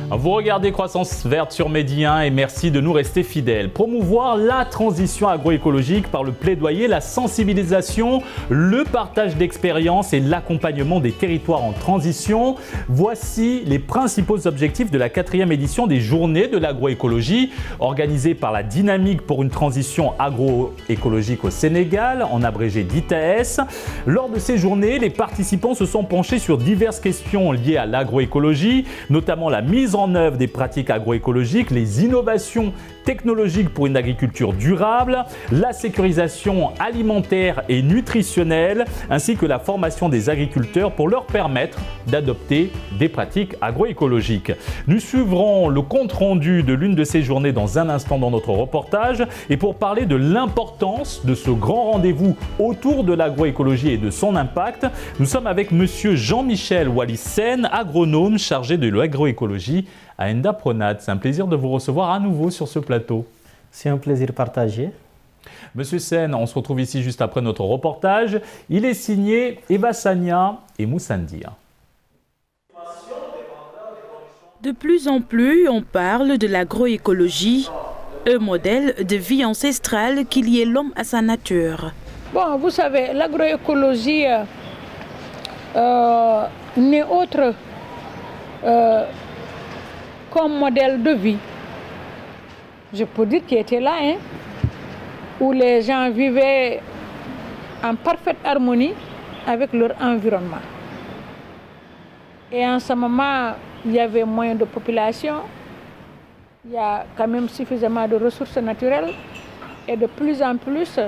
Vous regardez Croissance Verte sur Medi 1 et merci de nous rester fidèles. Promouvoir la transition agroécologique par le plaidoyer, la sensibilisation, le partage d'expériences et l'accompagnement des territoires en transition. Voici les principaux objectifs de la 4e édition des Journées de l'agroécologie, organisée par la Dynamique pour une transition agroécologique au Sénégal, en abrégé DITAES. Lors de ces journées, les participants se sont penchés sur diverses questions liées à l'agroécologie, notamment la mise en œuvre des pratiques agroécologiques, les innovations technologiques pour une agriculture durable, la sécurisation alimentaire et nutritionnelle, ainsi que la formation des agriculteurs pour leur permettre d'adopter des pratiques agroécologiques. Nous suivrons le compte-rendu de l'une de ces journées dans un instant dans notre reportage. Et pour parler de l'importance de ce grand rendez-vous autour de l'agroécologie et de son impact, nous sommes avec monsieur Jean-Michel Wallis-Sen, agronome chargé de l'agroécologie à Enda Pronat. C'est un plaisir de vous recevoir à nouveau sur ce plateau. C'est un plaisir partagé. Monsieur Sen, on se retrouve ici juste après notre reportage. Il est signé Eva Sagna et Moussandir. De plus en plus, on parle de l'agroécologie, un modèle de vie ancestrale qui liait l'homme à sa nature. Bon, vous savez, l'agroécologie n'est autre comme modèle de vie. Je peux dire qu'il était là, hein, où les gens vivaient en parfaite harmonie avec leur environnement. Et en ce moment, il y avait moins de population, il y a quand même suffisamment de ressources naturelles et de plus en plus,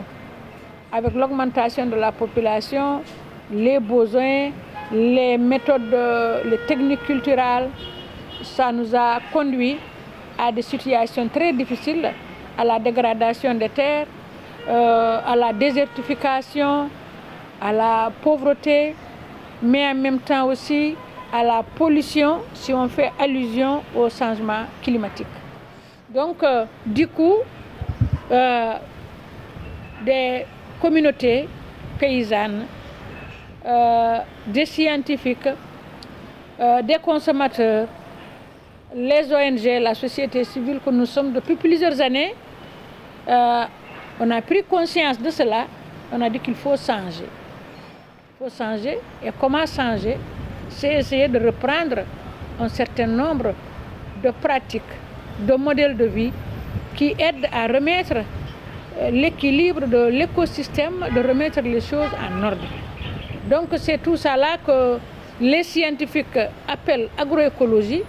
avec l'augmentation de la population, les besoins, les méthodes, les techniques culturelles, ça nous a conduit à des situations très difficiles, à la dégradation des terres, à la désertification, à la pauvreté, mais en même temps aussi à la pollution si on fait allusion au changement climatique. Donc, du coup, des communautés paysannes, des scientifiques, des consommateurs, les ONG, la société civile que nous sommes depuis plusieurs années, on a pris conscience de cela, on a dit qu'il faut changer. Il faut changer. Et comment changer? C'est essayer de reprendre un certain nombre de pratiques, de modèles de vie qui aident à remettre l'équilibre de l'écosystème, de remettre les choses en ordre. Donc c'est tout ça là que les scientifiques appellent agroécologie.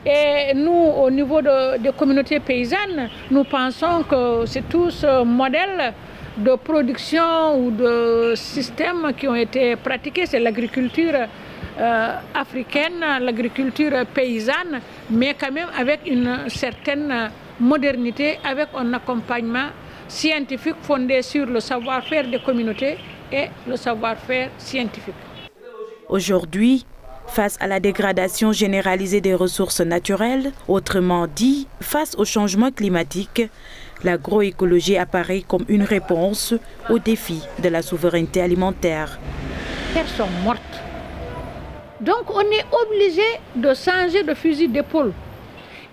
Et nous, au niveau des communautés paysannes, nous pensons que c'est tout ce modèle de production ou de système qui ont été pratiqués. C'est l'agriculture africaine, l'agriculture paysanne, mais quand même avec une certaine modernité, avec un accompagnement scientifique fondé sur le savoir-faire des communautés et le savoir-faire scientifique. Aujourd'hui, face à la dégradation généralisée des ressources naturelles, autrement dit, face au changement climatique, l'agroécologie apparaît comme une réponse au défi de la souveraineté alimentaire. Les terres sont mortes. Donc on est obligé de changer de fusil d'épaule.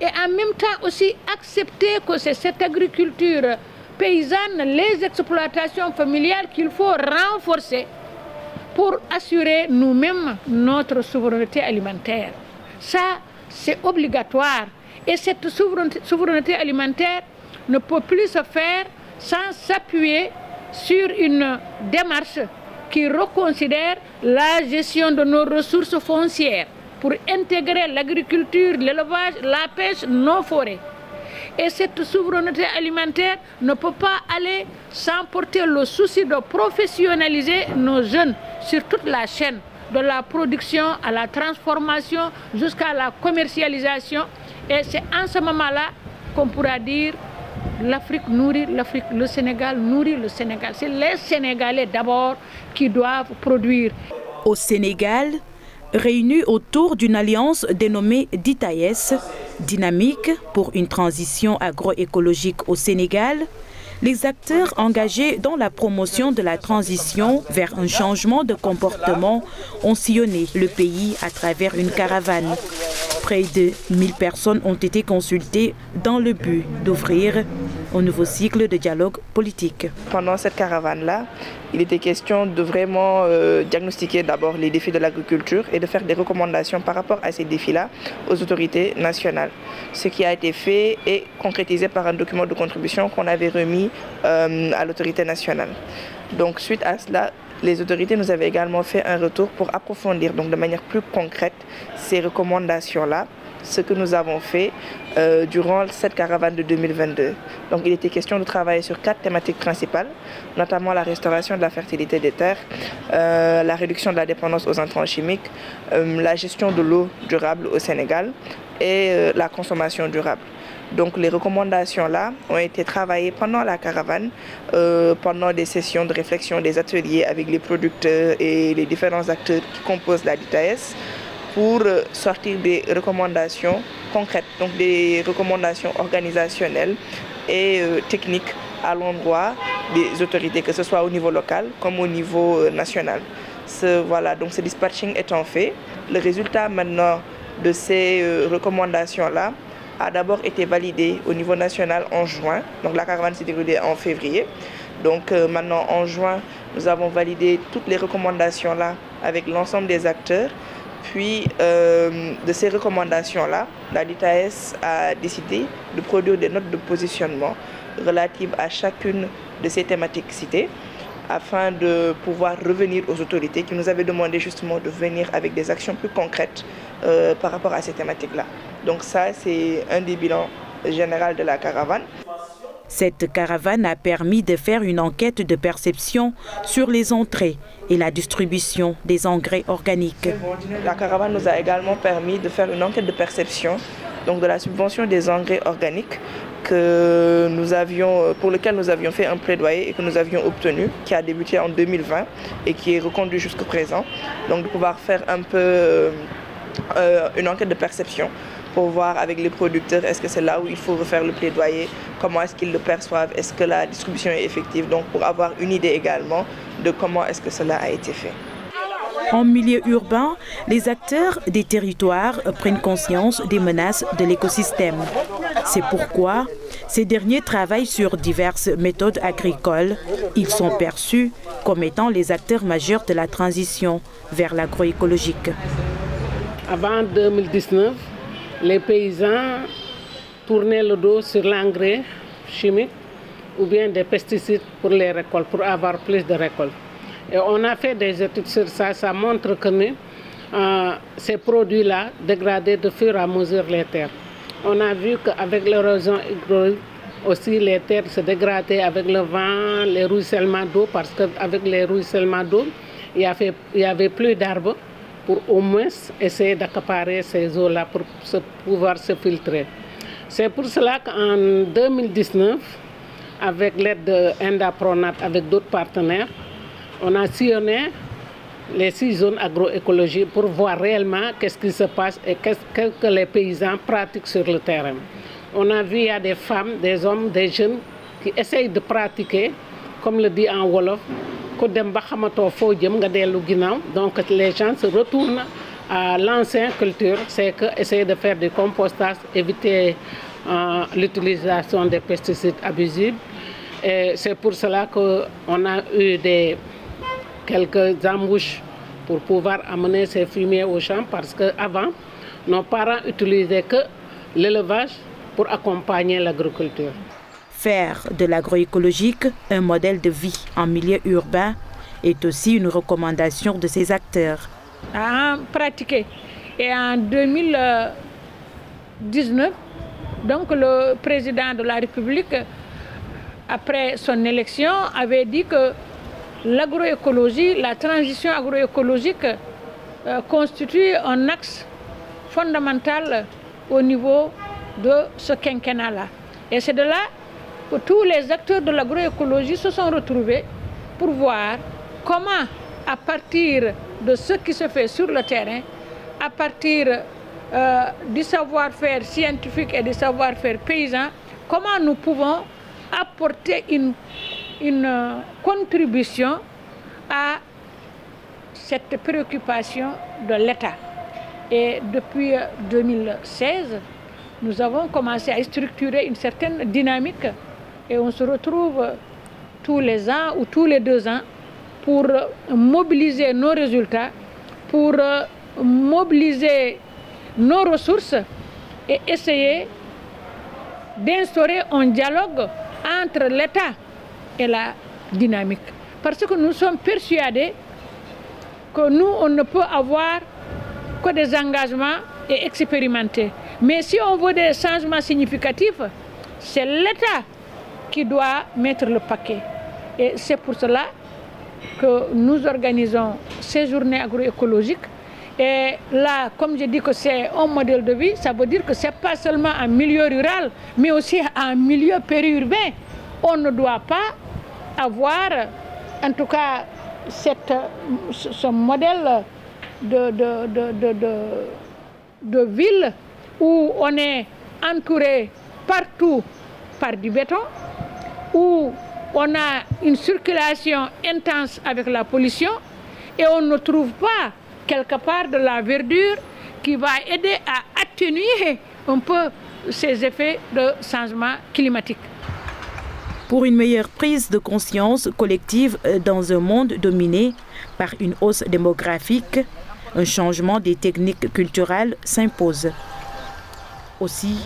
Et en même temps aussi accepter que c'est cette agriculture paysanne, les exploitations familiales qu'il faut renforcer pour assurer nous-mêmes notre souveraineté alimentaire. Ça, c'est obligatoire. Et cette souveraineté alimentaire ne peut plus se faire sans s'appuyer sur une démarche qui reconsidère la gestion de nos ressources foncières pour intégrer l'agriculture, l'élevage, la pêche, nos forêts. Et cette souveraineté alimentaire ne peut pas aller sans porter le souci de professionnaliser nos jeunes sur toute la chaîne, de la production à la transformation jusqu'à la commercialisation. Et c'est en ce moment-là qu'on pourra dire l'Afrique nourrit l'Afrique, le Sénégal nourrit le Sénégal. C'est les Sénégalais d'abord qui doivent produire. Au Sénégal, réunis autour d'une alliance dénommée DITAES, Dynamique pour une transition agroécologique au Sénégal, les acteurs engagés dans la promotion de la transition vers un changement de comportement ont sillonné le pays à travers une caravane. Près de 1000 personnes ont été consultées dans le but d'ouvrir un nouveau cycle de dialogue politique. Pendant cette caravane-là, il était question de vraiment diagnostiquer d'abord les défis de l'agriculture et de faire des recommandations par rapport à ces défis-là aux autorités nationales. Ce qui a été fait est concrétisé par un document de contribution qu'on avait remis à l'autorité nationale. Donc suite à cela, les autorités nous avaient également fait un retour pour approfondir donc de manière plus concrète ces recommandations-là, ce que nous avons fait durant cette caravane de 2022. Donc il était question de travailler sur 4 thématiques principales, notamment la restauration de la fertilité des terres, la réduction de la dépendance aux intrants chimiques, la gestion de l'eau durable au Sénégal et la consommation durable. Donc les recommandations-là ont été travaillées pendant la caravane, pendant des sessions de réflexion, des ateliers avec les producteurs et les différents acteurs qui composent la DITAES pour sortir des recommandations concrètes, donc des recommandations organisationnelles et techniques à l'endroit des autorités, que ce soit au niveau local comme au niveau national. Donc ce dispatching étant fait, le résultat maintenant de ces recommandations-là a d'abord été validé au niveau national en juin. Donc la caravane s'est déroulée en février. Donc maintenant en juin, nous avons validé toutes les recommandations-là avec l'ensemble des acteurs. Puis de ces recommandations-là, la DITAES a décidé de produire des notes de positionnement relatives à chacune de ces thématiques citées, afin de pouvoir revenir aux autorités qui nous avaient demandé justement de venir avec des actions plus concrètes par rapport à ces thématiques-là. Donc ça, c'est un des bilans généraux de la caravane. Cette caravane a permis de faire une enquête de perception sur les entrées et la distribution des engrais organiques. La caravane nous a également permis de faire une enquête de perception donc de la subvention des engrais organiques pour lequel nous avions fait un plaidoyer et que nous avions obtenu, qui a débuté en 2020 et qui est reconduit jusqu'à présent. Donc de pouvoir faire un peu une enquête de perception pour voir avec les producteurs est-ce que c'est là où il faut refaire le plaidoyer, comment est-ce qu'ils le perçoivent, est-ce que la distribution est effective, donc pour avoir une idée également de comment est-ce que cela a été fait. En milieu urbain, les acteurs des territoires prennent conscience des menaces de l'écosystème. C'est pourquoi ces derniers travaillent sur diverses méthodes agricoles. Ils sont perçus comme étant les acteurs majeurs de la transition vers l'agroécologique. Avant 2019, les paysans tournaient le dos sur l'engrais chimique ou bien des pesticides pour les récoltes, pour avoir plus de récoltes. Et on a fait des études sur ça, ça montre que ces produits-là dégradaient de fur et à mesure les terres. On a vu qu'avec l'érosion hydraulique, aussi les terres se dégradaient avec le vent, les ruissellements d'eau, parce qu'avec les ruissellements d'eau, il y avait plus d'arbres pour au moins essayer d'accaparer ces eaux-là pour pouvoir se filtrer. C'est pour cela qu'en 2019, avec l'aide d'Indapronat, avec d'autres partenaires, on a sillonné les 6 zones agroécologiques pour voir réellement qu'est-ce qui se passe et qu'est-ce que les paysans pratiquent sur le terrain. On a vu il y a des femmes, des hommes, des jeunes qui essayent de pratiquer, comme le dit en Wolof, donc les gens se retournent à l'ancienne culture, c'est essayer de faire du compostage, éviter l'utilisation des pesticides abusifs. Et c'est pour cela qu'on a eu quelques embûches pour pouvoir amener ces fumiers au champ, parce qu'avant, nos parents utilisaient que l'élevage pour accompagner l'agriculture. Faire de l'agroécologique un modèle de vie en milieu urbain est aussi une recommandation de ces acteurs. À pratiquer. Et en 2019, donc le président de la République, après son élection, avait dit que l'agroécologie, la transition agroécologique constitue un axe fondamental au niveau de ce quinquennat-là. Et c'est de là que tous les acteurs de l'agroécologie se sont retrouvés pour voir comment, à partir de ce qui se fait sur le terrain, à partir du savoir-faire scientifique et du savoir-faire paysan, comment nous pouvons apporter une contribution à cette préoccupation de l'État. Et depuis 2016, nous avons commencé à structurer une certaine dynamique et on se retrouve tous les ans ou tous les 2 ans pour mobiliser nos résultats, pour mobiliser nos ressources et essayer d'instaurer un dialogue entre l'État et la dynamique. Parce que nous sommes persuadés que nous, on ne peut avoir que des engagements et expérimenter. Mais si on veut des changements significatifs, c'est l'État qui doit mettre le paquet. Et c'est pour cela que nous organisons ces journées agroécologiques. Et là, comme je dis que c'est un modèle de vie, ça veut dire que ce n'est pas seulement un milieu rural, mais aussi un milieu périurbain. On ne doit pas avoir, en tout cas, ce modèle de ville où on est entouré partout par du béton, où on a une circulation intense avec la pollution et on ne trouve pas quelque part de la verdure qui va aider à atténuer un peu ces effets de changement climatique. Pour une meilleure prise de conscience collective dans un monde dominé par une hausse démographique, un changement des techniques culturelles s'impose. Aussi,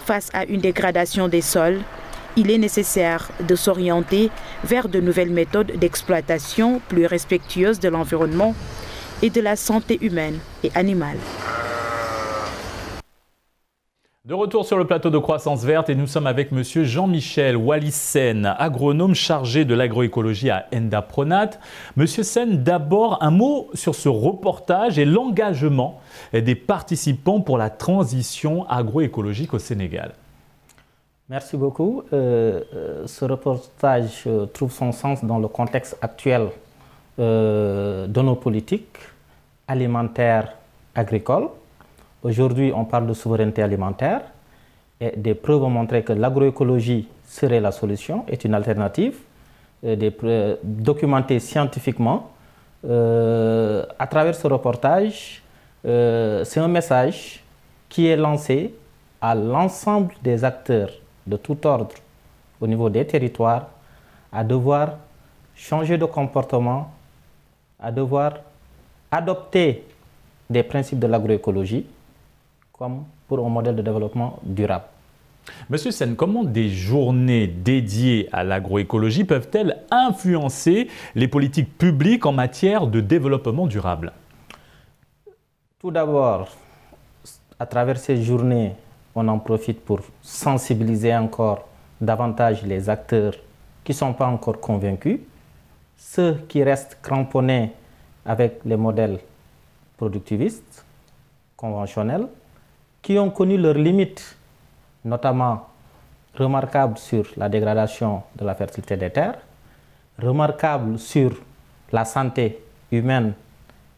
face à une dégradation des sols, il est nécessaire de s'orienter vers de nouvelles méthodes d'exploitation plus respectueuses de l'environnement et de la santé humaine et animale. De retour sur le plateau de Croissance Verte et nous sommes avec monsieur Jean-Michel Wallis-Sen, agronome chargé de l'agroécologie à Endapronat. Monsieur Sen, d'abord un mot sur ce reportage et l'engagement des participants pour la transition agroécologique au Sénégal. Merci beaucoup. Ce reportage trouve son sens dans le contexte actuel de nos politiques alimentaires agricoles. Aujourd'hui, on parle de souveraineté alimentaire et des preuves ont montré que l'agroécologie serait la solution, est une alternative, documentée scientifiquement. À travers ce reportage, c'est un message qui est lancé à l'ensemble des acteurs de tout ordre au niveau des territoires à devoir changer de comportement, à devoir adopter des principes de l'agroécologie comme pour un modèle de développement durable. Monsieur Sen, comment des journées dédiées à l'agroécologie peuvent-elles influencer les politiques publiques en matière de développement durable? Tout d'abord, à travers ces journées, on en profite pour sensibiliser encore davantage les acteurs qui ne sont pas encore convaincus, ceux qui restent cramponnés avec les modèles productivistes, conventionnels, qui ont connu leurs limites, notamment remarquables sur la dégradation de la fertilité des terres, remarquables sur la santé humaine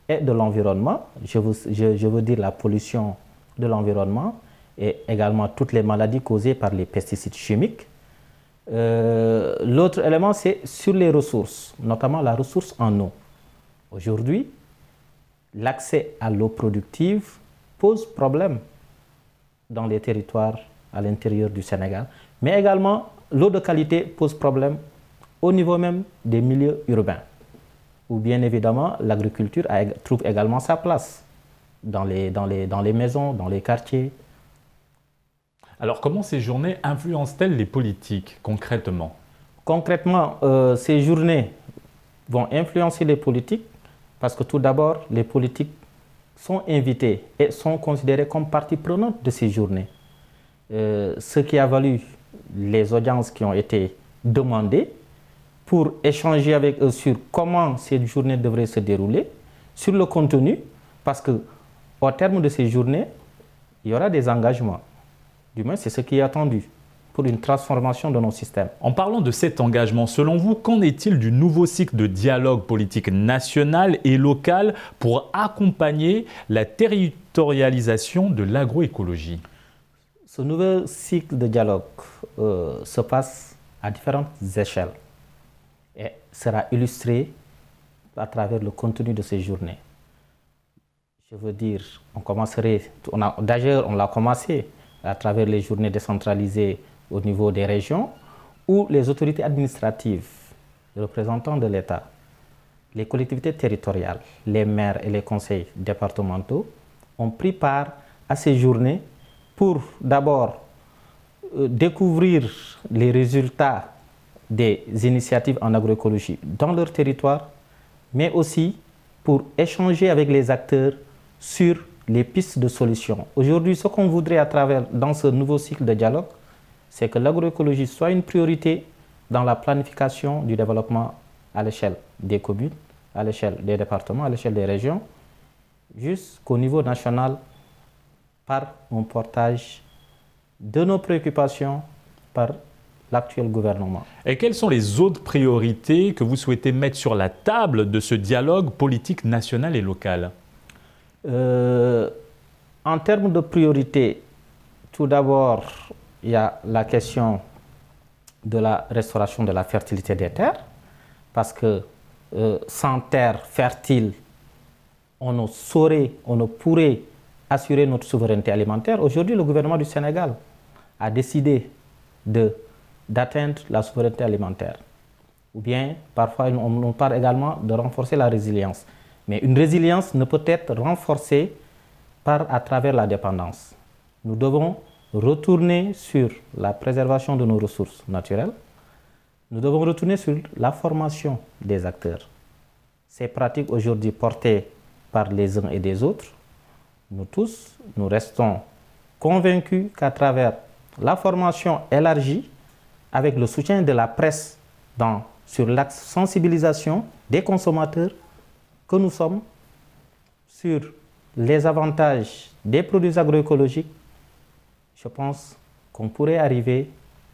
et de l'environnement, je veux dire la pollution de l'environnement et également toutes les maladies causées par les pesticides chimiques. L'autre élément, c'est sur les ressources, notamment la ressource en eau. Aujourd'hui, l'accès à l'eau productive pose problème dans les territoires à l'intérieur du Sénégal, mais également l'eau de qualité pose problème au niveau même des milieux urbains, où bien évidemment l'agriculture trouve également sa place dans les maisons, dans les quartiers. Alors comment ces journées influencent-elles les politiques concrètement? Concrètement, ces journées vont influencer les politiques parce que tout d'abord, les politiques sont invités et sont considérés comme partie prenante de ces journées. Ce qui a valu les audiences qui ont été demandées pour échanger avec eux sur comment ces journées devraient se dérouler, sur le contenu, parce qu'au terme de ces journées, il y aura des engagements. Du moins, c'est ce qui est attendu pour une transformation de nos systèmes. En parlant de cet engagement, selon vous, qu'en est-il du nouveau cycle de dialogue politique national et local pour accompagner la territorialisation de l'agroécologie? Ce nouveau cycle de dialogue se passe à différentes échelles et sera illustré à travers le contenu de ces journées. Je veux dire, d'ailleurs, on l'a commencé à travers les journées décentralisées au niveau des régions, où les autorités administratives, les représentants de l'État, les collectivités territoriales, les maires et les conseils départementaux ont pris part à ces journées pour d'abord découvrir les résultats des initiatives en agroécologie dans leur territoire, mais aussi pour échanger avec les acteurs sur les pistes de solutions. Aujourd'hui, ce qu'on voudrait dans ce nouveau cycle de dialogue, c'est que l'agroécologie soit une priorité dans la planification du développement à l'échelle des communes, à l'échelle des départements, à l'échelle des régions, jusqu'au niveau national, par un portage de nos préoccupations par l'actuel gouvernement. Et quelles sont les autres priorités que vous souhaitez mettre sur la table de ce dialogue politique national et local? En termes de priorités, tout d'abord, il y a la question de la restauration de la fertilité des terres, parce que sans terre fertile, on ne pourrait assurer notre souveraineté alimentaire. Aujourd'hui, le gouvernement du Sénégal a décidé d'atteindre la souveraineté alimentaire. Ou bien, parfois, on parle également de renforcer la résilience. Mais une résilience ne peut être renforcée à travers la dépendance. Nous devons retourner sur la préservation de nos ressources naturelles. Nous devons retourner sur la formation des acteurs. Ces pratiques aujourd'hui portées par les uns et des autres, nous tous, nous restons convaincus qu'à travers la formation élargie, avec le soutien de la presse sur l'axe sensibilisation des consommateurs que nous sommes, sur les avantages des produits agroécologiques, je pense qu'on pourrait arriver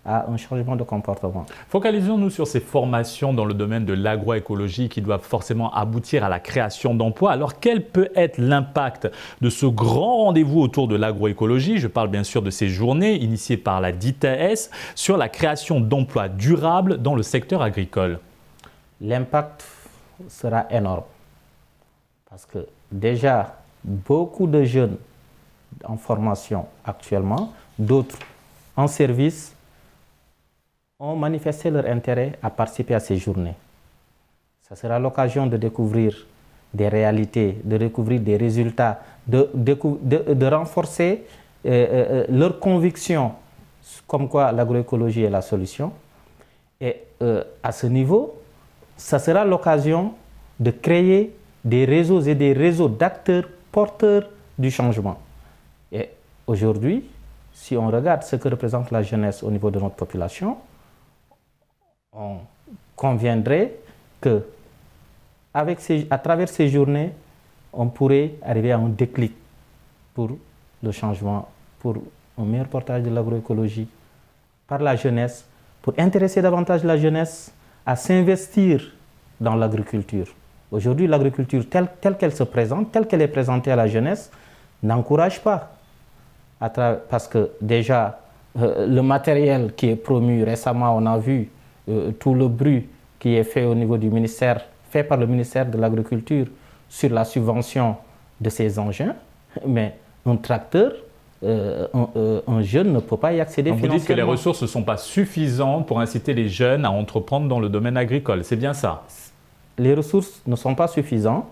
à un changement de comportement. Focalisons-nous sur ces formations dans le domaine de l'agroécologie qui doivent forcément aboutir à la création d'emplois. Alors quel peut être l'impact de ce grand rendez-vous autour de l'agroécologie? Je parle bien sûr de ces journées initiées par la DITAES sur la création d'emplois durables dans le secteur agricole. L'impact sera énorme parce que déjà beaucoup de jeunes en formation actuellement, d'autres en service, ont manifesté leur intérêt à participer à ces journées. Ça sera l'occasion de découvrir des réalités, de découvrir des résultats, de renforcer leur conviction comme quoi l'agroécologie est la solution. Et à ce niveau, ça sera l'occasion de créer des réseaux et des réseaux d'acteurs porteurs du changement. Et aujourd'hui, si on regarde ce que représente la jeunesse au niveau de notre population, on conviendrait que à travers ces journées, on pourrait arriver à un déclic pour le changement, pour un meilleur portage de l'agroécologie par la jeunesse, pour intéresser davantage la jeunesse à s'investir dans l'agriculture. Aujourd'hui, l'agriculture telle qu'elle se présente, telle qu'elle est présentée à la jeunesse, n'encourage pas. Parce que déjà, le matériel qui est promu récemment, on a vu tout le bruit qui est fait au niveau du ministère, fait par le ministère de l'Agriculture sur la subvention de ces engins. Mais un tracteur, un jeune ne peut pas y accéder financièrement. Vous dites que les ressources ne sont pas suffisantes pour inciter les jeunes à entreprendre dans le domaine agricole, c'est bien ça? Les ressources ne sont pas suffisantes,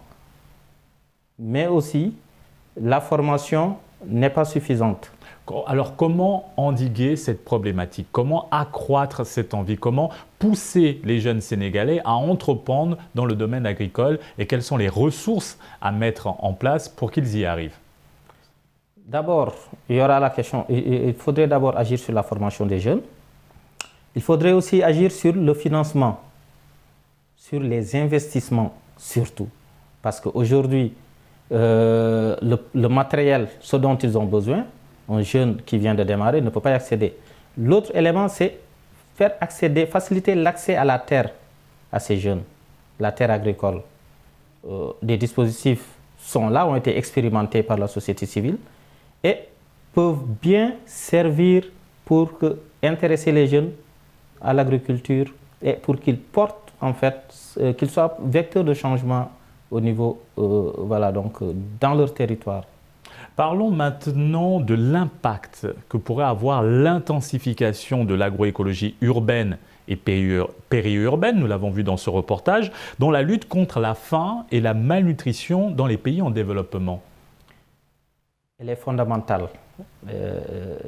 mais aussi la formation n'est pas suffisante. Alors comment endiguer cette problématique? Comment accroître cette envie? Comment pousser les jeunes Sénégalais à entreprendre dans le domaine agricole? Et quelles sont les ressources à mettre en place pour qu'ils y arrivent? D'abord, il y aura la question, il faudrait d'abord agir sur la formation des jeunes. Il faudrait aussi agir sur le financement, sur les investissements surtout. Parce qu'aujourd'hui, le matériel, ce dont ils ont besoin, un jeune qui vient de démarrer ne peut pas y accéder. L'autre élément, c'est faire accéder, faciliter l'accès à la terre à ces jeunes, la terre agricole. Des dispositifs sont là, ont été expérimentés par la société civile et peuvent bien servir pour intéresser les jeunes à l'agriculture et pour qu'ils portent, en fait, qu'ils soient vecteurs de changement au niveau, voilà, donc, dans leur territoire. Parlons maintenant de l'impact que pourrait avoir l'intensification de l'agroécologie urbaine et périurbaine, nous l'avons vu dans ce reportage, dans la lutte contre la faim et la malnutrition dans les pays en développement. Elle est fondamentale,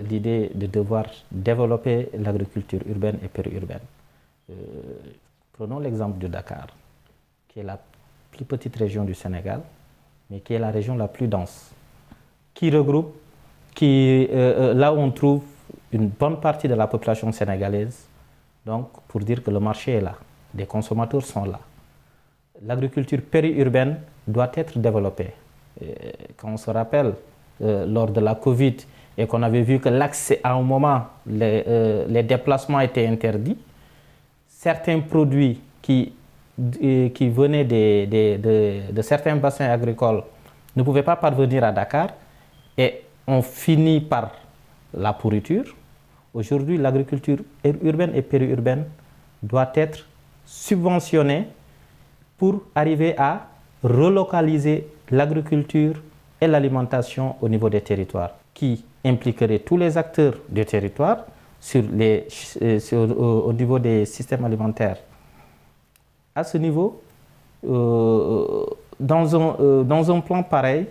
l'idée de devoir développer l'agriculture urbaine et périurbaine. Prenons l'exemple de Dakar, qui est la plus petite région du Sénégal, mais qui est la région la plus dense, qui regroupe, là où on trouve une bonne partie de la population sénégalaise, donc pour dire que le marché est là, les consommateurs sont là. L'agriculture périurbaine doit être développée. Quand on se rappelle, lors de la Covid, et qu'on avait vu que l'accès, à un moment, les déplacements étaient interdits, certains produits qui venaient de certains bassins agricoles ne pouvaient pas parvenir à Dakar et ont fini par la pourriture. Aujourd'hui, l'agriculture urbaine et périurbaine doit être subventionnée pour arriver à relocaliser l'agriculture et l'alimentation au niveau des territoires, qui impliquerait tous les acteurs du territoire au niveau des systèmes alimentaires. À ce niveau, dans un plan pareil,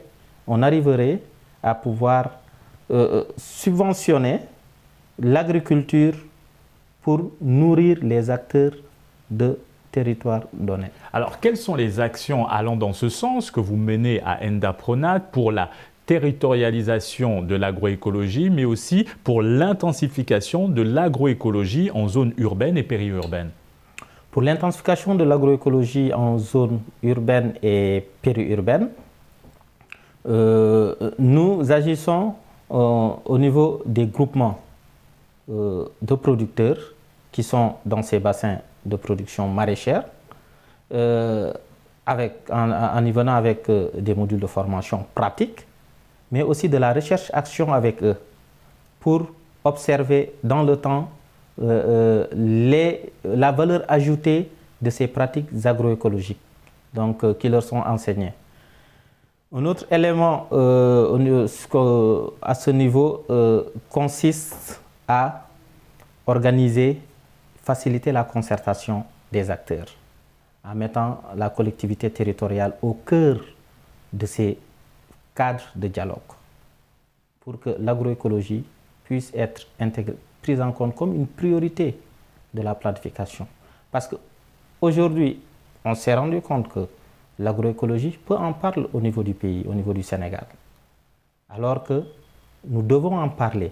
on arriverait à pouvoir subventionner l'agriculture pour nourrir les acteurs de territoires donnés. Alors, quelles sont les actions allant dans ce sens que vous menez à Endapronat pour la territorialisation de l'agroécologie, mais aussi pour l'intensification de l'agroécologie en zone urbaine et périurbaine? Pour l'intensification de l'agroécologie en zone urbaine et périurbaine, nous agissons au niveau des groupements de producteurs qui sont dans ces bassins de production maraîchère, en y venant avec des modules de formation pratique, mais aussi de la recherche-action avec eux, pour observer dans le temps la valeur ajoutée de ces pratiques agroécologiques, donc, qui leur sont enseignées. Un autre élément à ce niveau consiste à organiser, faciliter la concertation des acteurs, en mettant la collectivité territoriale au cœur de ces cadres de dialogue, pour que l'agroécologie puisse être prise en compte comme une priorité de la planification. Parce qu'aujourd'hui, on s'est rendu compte que l'agroécologie, peu en parle au niveau du pays, au niveau du Sénégal. Alors que nous devons en parler.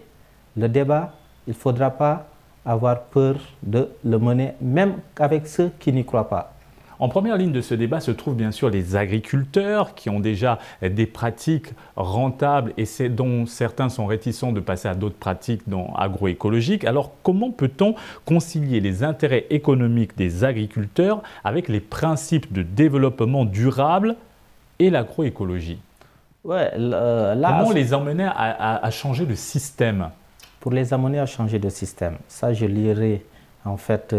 Le débat, il ne faudra pas avoir peur de le mener, même avec ceux qui n'y croient pas. En première ligne de ce débat se trouvent bien sûr les agriculteurs qui ont déjà des pratiques rentables et dont certains sont réticents de passer à d'autres pratiques agroécologiques. Alors comment peut-on concilier les intérêts économiques des agriculteurs avec les principes de développement durable et l'agroécologie? Comment les emmener à changer de système? Pour les amener à changer de système, ça je lirai en fait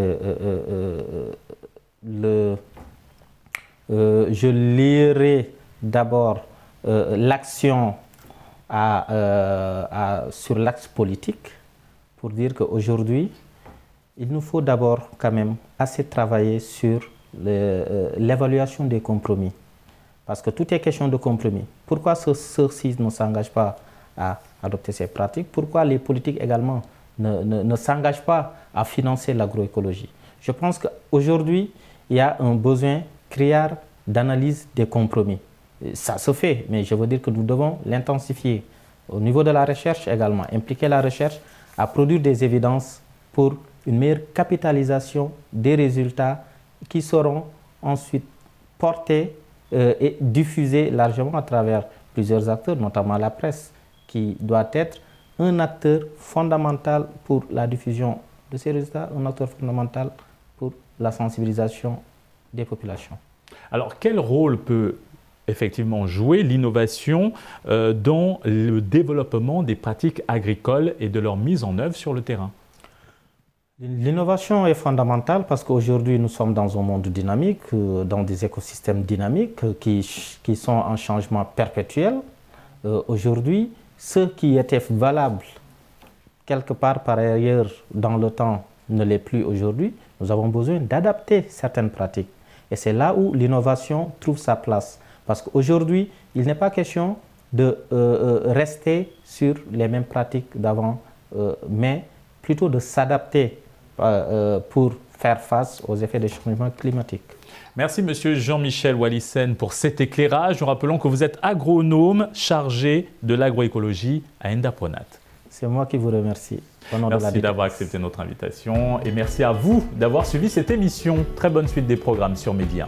je lirai d'abord l'action sur l'axe politique pour dire qu'aujourd'hui, il nous faut d'abord quand même assez travailler sur l'évaluation des compromis. Parce que tout est question de compromis. Pourquoi ceux-ci ne s'engagent pas à adopter ces pratiques? Pourquoi les politiques également ne s'engagent pas à financer l'agroécologie? Je pense qu'aujourd'hui, il y a un besoin criard d'analyse des compromis. Ça se fait, mais je veux dire que nous devons l'intensifier. Au niveau de la recherche également, impliquer la recherche à produire des évidences pour une meilleure capitalisation des résultats qui seront ensuite portés et diffusés largement à travers plusieurs acteurs, notamment la presse, qui doit être un acteur fondamental pour la diffusion de ces résultats, un acteur fondamental pour la sensibilisation des populations. Alors, quel rôle peut effectivement jouer l'innovation dans le développement des pratiques agricoles et de leur mise en œuvre sur le terrain? L'innovation est fondamentale parce qu'aujourd'hui nous sommes dans un monde dynamique, dans des écosystèmes dynamiques qui sont en changement perpétuel. Aujourd'hui, ce qui était valable quelque part par ailleurs dans le temps ne l'est plus aujourd'hui. Nous avons besoin d'adapter certaines pratiques. Et c'est là où l'innovation trouve sa place. Parce qu'aujourd'hui, il n'est pas question de rester sur les mêmes pratiques d'avant, mais plutôt de s'adapter pour faire face aux effets des changements climatiques. Merci Monsieur Jean-Michel Wallissen pour cet éclairage. Nous rappelons que vous êtes agronome chargé de l'agroécologie à Endapronat. C'est moi qui vous remercie. Merci d'avoir accepté notre invitation et merci à vous d'avoir suivi cette émission. Très bonne suite des programmes sur Média.